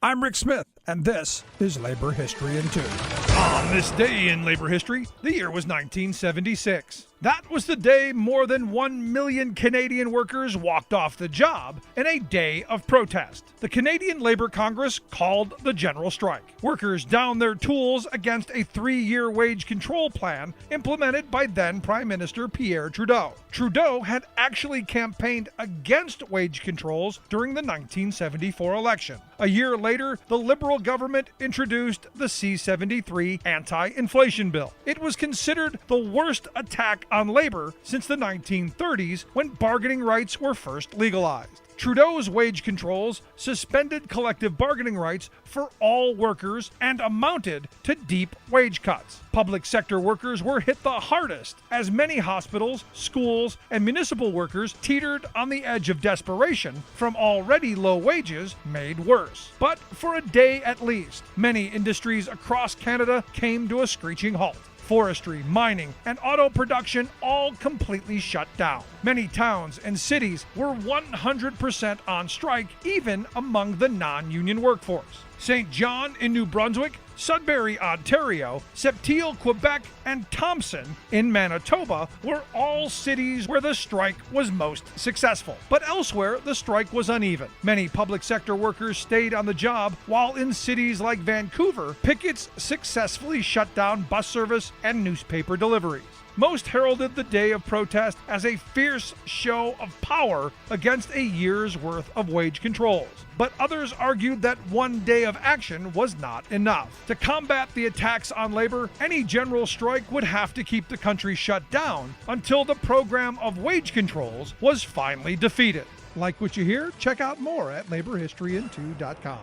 I'm Rick Smith, and this is Labor History in 2. On this day in labor history, the year was 1976. That was the day more than 1 million Canadian workers walked off the job in a day of protest. The Canadian Labour Congress called the general strike. Workers downed their tools against a 3-year wage control plan implemented by then Prime Minister Pierre Trudeau. Trudeau had actually campaigned against wage controls during the 1974 election. A year later, the Liberal government introduced the C-73 Anti-Inflation Bill. It was considered the worst attack on labor since the 1930s, when bargaining rights were first legalized. Trudeau's wage controls suspended collective bargaining rights for all workers and amounted to deep wage cuts. Public sector workers were hit the hardest, as many hospitals, schools, and municipal workers teetered on the edge of desperation from already low wages made worse. But for a day at least, many industries across Canada came to a screeching halt. Forestry, mining, and auto production all completely shut down. Many towns and cities were 100% on strike, even among the non-union workforce. St. John in New Brunswick, Sudbury, Ontario, Sept-Îles, Quebec, and Thompson in Manitoba were all cities where the strike was most successful. But elsewhere, the strike was uneven. Many public sector workers stayed on the job, while in cities like Vancouver, pickets successfully shut down bus service and newspaper deliveries. Most heralded the day of protest as a fierce show of power against a year's worth of wage controls. But others argued that one day of action was not enough. To combat the attacks on labor, any general strike would have to keep the country shut down until the program of wage controls was finally defeated. Like what you hear? Check out more at laborhistoryin2.com.